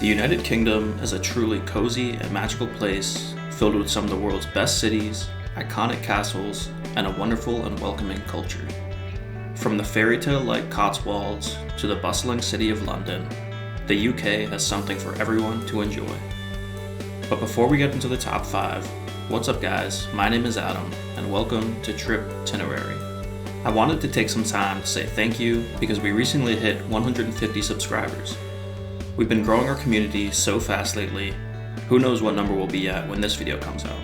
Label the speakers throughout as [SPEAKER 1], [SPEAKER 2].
[SPEAKER 1] The United Kingdom is a truly cozy and magical place filled with some of the world's best cities, iconic castles, and a wonderful and welcoming culture. From the fairy tale-like Cotswolds to the bustling city of London, the UK has something for everyone to enjoy. But before we get into the top 5, what's up guys, my name is Adam, and welcome to Trip Itinerary. I wanted to take some time to say thank you because we recently hit 150 subscribers. We've been growing our community so fast lately, who knows what number we'll be at when this video comes out.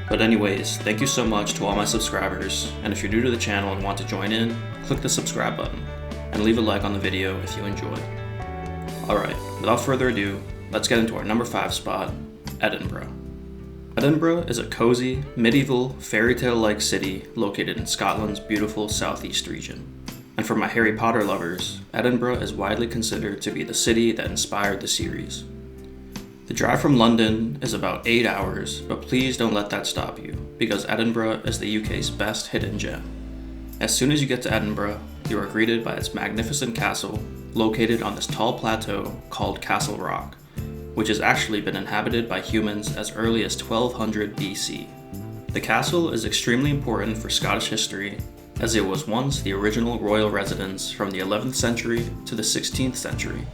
[SPEAKER 1] But anyways, thank you so much to all my subscribers, and if you're new to the channel and want to join in, click the subscribe button, and leave a like on the video if you enjoy. Alright, without further ado, let's get into our number 5 spot, Edinburgh. Edinburgh is a cozy, medieval, fairy tale-like city located in Scotland's beautiful southeast region. And for my Harry Potter lovers, Edinburgh is widely considered to be the city that inspired the series. The drive from London is about 8 hours, but please don't let that stop you, because Edinburgh is the UK's best hidden gem. As soon as you get to Edinburgh, you are greeted by its magnificent castle, located on this tall plateau called Castle Rock, which has actually been inhabited by humans as early as 1200 BC. The castle is extremely important for Scottish history, as it was once the original royal residence from the 11th century to the 16th century.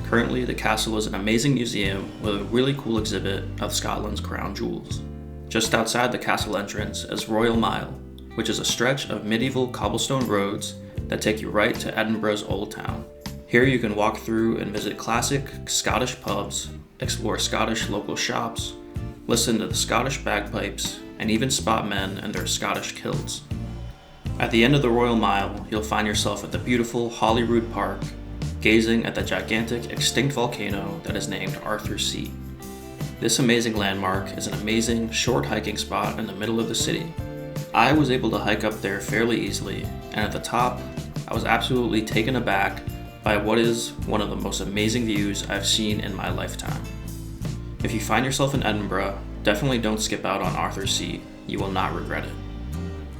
[SPEAKER 1] Currently, the castle is an amazing museum with a really cool exhibit of Scotland's crown jewels. Just outside the castle entrance is Royal Mile, which is a stretch of medieval cobblestone roads that take you right to Edinburgh's Old Town. Here you can walk through and visit classic Scottish pubs, explore Scottish local shops, listen to the Scottish bagpipes, and even spot men in their Scottish kilts. At the end of the Royal Mile, you'll find yourself at the beautiful Holyrood Park, gazing at the gigantic extinct volcano that is named Arthur's Seat. This amazing landmark is an amazing short hiking spot in the middle of the city. I was able to hike up there fairly easily, and at the top, I was absolutely taken aback by what is one of the most amazing views I've seen in my lifetime. If you find yourself in Edinburgh, definitely don't skip out on Arthur's Seat. You will not regret it.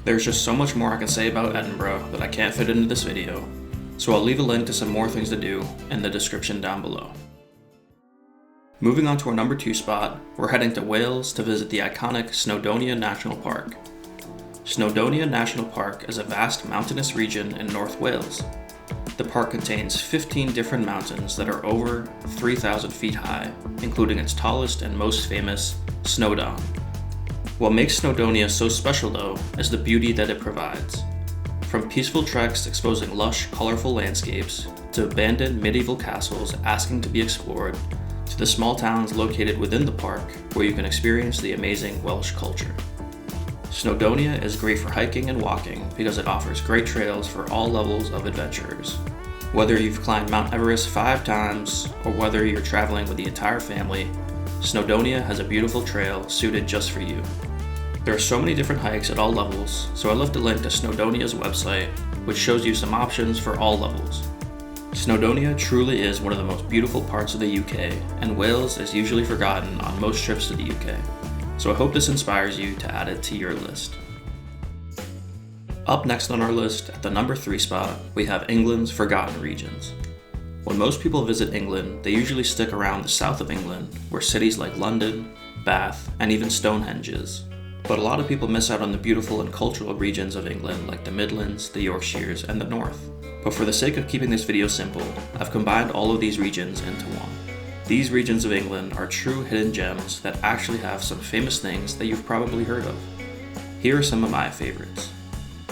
[SPEAKER 1] There's just so much more I can say about Edinburgh that I can't fit into this video, so I'll leave a link to some more things to do in the description down below. Moving on to our number 2 spot, we're heading to Wales to visit the iconic Snowdonia National Park. Snowdonia National Park is a vast mountainous region in North Wales. The park contains 15 different mountains that are over 3,000 feet high, including its tallest and most famous, Snowdon. What makes Snowdonia so special though is the beauty that it provides. From peaceful treks exposing lush, colorful landscapes, to abandoned medieval castles asking to be explored, to the small towns located within the park where you can experience the amazing Welsh culture. Snowdonia is great for hiking and walking because it offers great trails for all levels of adventurers. Whether you've climbed Mount Everest 5 times or whether you're traveling with the entire family, Snowdonia has a beautiful trail suited just for you. There are so many different hikes at all levels, so I left a link to Snowdonia's website, which shows you some options for all levels. Snowdonia truly is one of the most beautiful parts of the UK, and Wales is usually forgotten on most trips to the UK, so I hope this inspires you to add it to your list. Up next on our list, at the number 3 spot, we have England's forgotten regions. When most people visit England, they usually stick around the south of England, where cities like London, Bath, and even Stonehenge is. But a lot of people miss out on the beautiful and cultural regions of England like the Midlands, the Yorkshires, and the North. But for the sake of keeping this video simple, I've combined all of these regions into one. These regions of England are true hidden gems that actually have some famous things that you've probably heard of. Here are some of my favorites.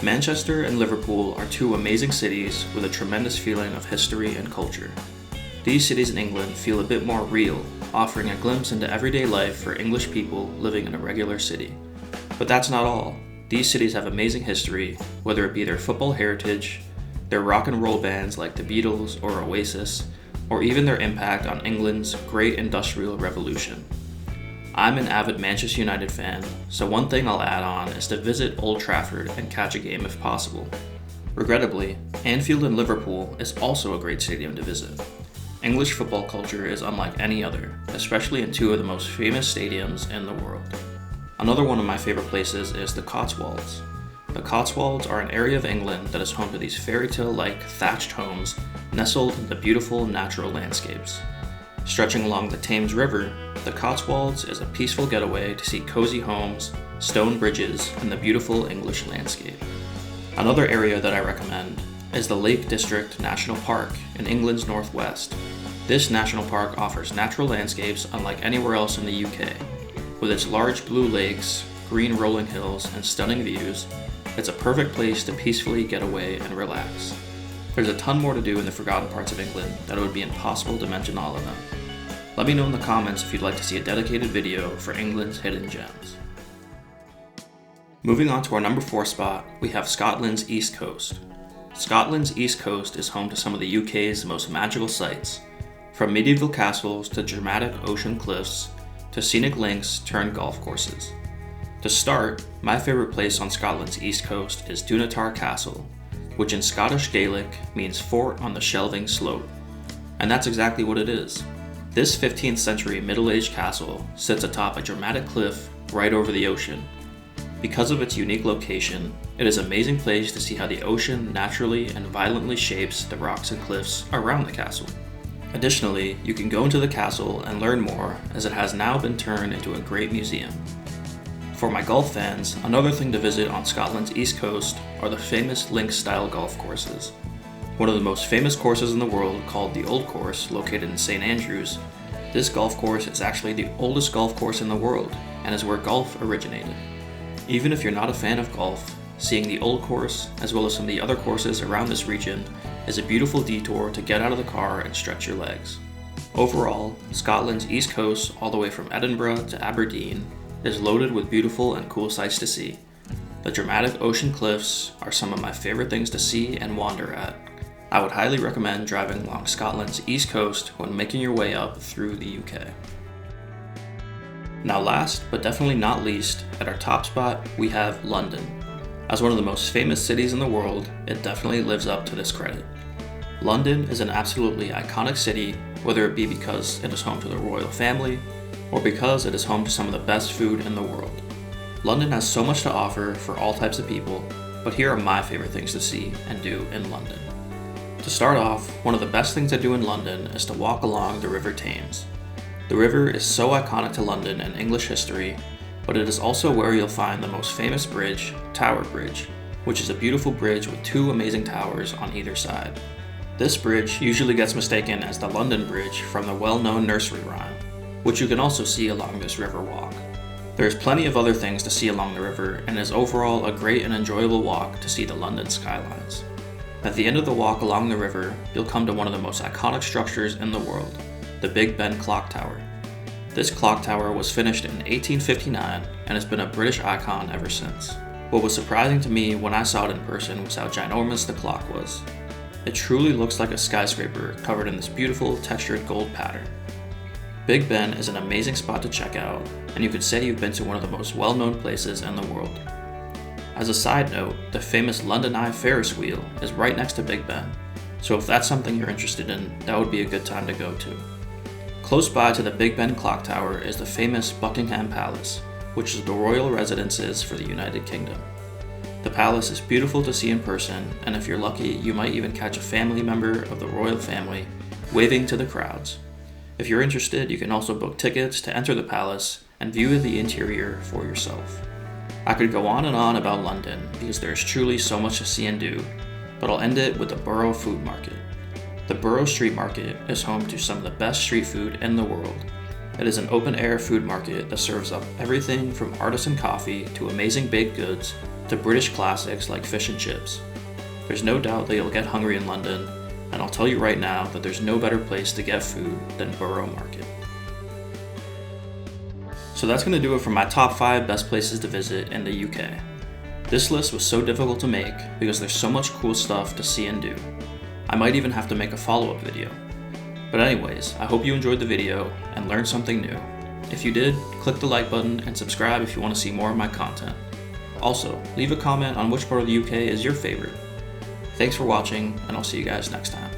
[SPEAKER 1] Manchester and Liverpool are 2 amazing cities with a tremendous feeling of history and culture. These cities in England feel a bit more real, offering a glimpse into everyday life for English people living in a regular city. But that's not all. These cities have amazing history, whether it be their football heritage, their rock and roll bands like the Beatles or Oasis, or even their impact on England's great industrial revolution. I'm an avid Manchester United fan, so one thing I'll add on is to visit Old Trafford and catch a game if possible. Regrettably, Anfield in Liverpool is also a great stadium to visit. English football culture is unlike any other, especially in 2 of the most famous stadiums in the world. Another one of my favorite places is the Cotswolds. The Cotswolds are an area of England that is home to these fairy tale-like thatched homes nestled in the beautiful natural landscapes. Stretching along the Thames River, the Cotswolds is a peaceful getaway to see cozy homes, stone bridges, and the beautiful English landscape. Another area that I recommend is the Lake District National Park in England's northwest. This national park offers natural landscapes unlike anywhere else in the UK. With its large blue lakes, green rolling hills, and stunning views, it's a perfect place to peacefully get away and relax. There's a ton more to do in the forgotten parts of England that it would be impossible to mention all of them. Let me know in the comments if you'd like to see a dedicated video for England's hidden gems. Moving on to our number 4 spot, we have Scotland's East Coast. Scotland's East Coast is home to some of the UK's most magical sights, from medieval castles to dramatic ocean cliffs to scenic links turned golf courses. To start, my favorite place on Scotland's East Coast is Edinburgh Castle, which in Scottish Gaelic means fort on the shelving slope. And that's exactly what it is. This 15th century middle-aged castle sits atop a dramatic cliff right over the ocean. Because of its unique location, it is an amazing place to see how the ocean naturally and violently shapes the rocks and cliffs around the castle. Additionally, you can go into the castle and learn more, as it has now been turned into a great museum. For my golf fans, another thing to visit on Scotland's East Coast are the famous links-style golf courses. One of the most famous courses in the world, called the Old Course, located in St. Andrews, this golf course is actually the oldest golf course in the world and is where golf originated. Even if you're not a fan of golf, seeing the Old Course, as well as some of the other courses around this region, is a beautiful detour to get out of the car and stretch your legs. Overall, Scotland's East Coast, all the way from Edinburgh to Aberdeen, is loaded with beautiful and cool sights to see. The dramatic ocean cliffs are some of my favorite things to see and wander at. I would highly recommend driving along Scotland's East Coast when making your way up through the UK. Now last, but definitely not least, at our top spot, we have London. As one of the most famous cities in the world, it definitely lives up to this credit. London is an absolutely iconic city, whether it be because it is home to the royal family, or because it is home to some of the best food in the world. London has so much to offer for all types of people, but here are my favorite things to see and do in London. To start off, one of the best things to do in London is to walk along the River Thames. The river is so iconic to London and English history, but it is also where you'll find the most famous bridge, Tower Bridge, which is a beautiful bridge with 2 amazing towers on either side. This bridge usually gets mistaken as the London Bridge from the well-known nursery rhyme, which you can also see along this river walk. There's plenty of other things to see along the river, and is overall a great and enjoyable walk to see the London skylines. At the end of the walk along the river, you'll come to one of the most iconic structures in the world, the Big Ben Clock Tower. This clock tower was finished in 1859 and has been a British icon ever since. What was surprising to me when I saw it in person was how ginormous the clock was. It truly looks like a skyscraper covered in this beautiful textured gold pattern. Big Ben is an amazing spot to check out, and you could say you've been to one of the most well-known places in the world. As a side note, the famous London Eye Ferris wheel is right next to Big Ben, so if that's something you're interested in, that would be a good time to go to. Close by to the Big Ben Clock Tower is the famous Buckingham Palace, which is the royal residences for the United Kingdom. The palace is beautiful to see in person, and if you're lucky, you might even catch a family member of the royal family waving to the crowds. If you're interested, you can also book tickets to enter the palace and view the interior for yourself. I could go on and on about London because there's truly so much to see and do, but I'll end it with the Borough Food Market. The Borough Street Market is home to some of the best street food in the world. It is an open-air food market that serves up everything from artisan coffee to amazing baked goods to British classics like fish and chips. There's no doubt that you'll get hungry in London, and I'll tell you right now that there's no better place to get food than Borough Market. So that's going to do it for my top 5 best places to visit in the UK. This list was so difficult to make because there's so much cool stuff to see and do. I might even have to make a follow-up video. But anyways, I hope you enjoyed the video and learned something new. If you did, click the like button and subscribe if you want to see more of my content. Also, leave a comment on which part of the UK is your favorite. Thanks for watching, and I'll see you guys next time.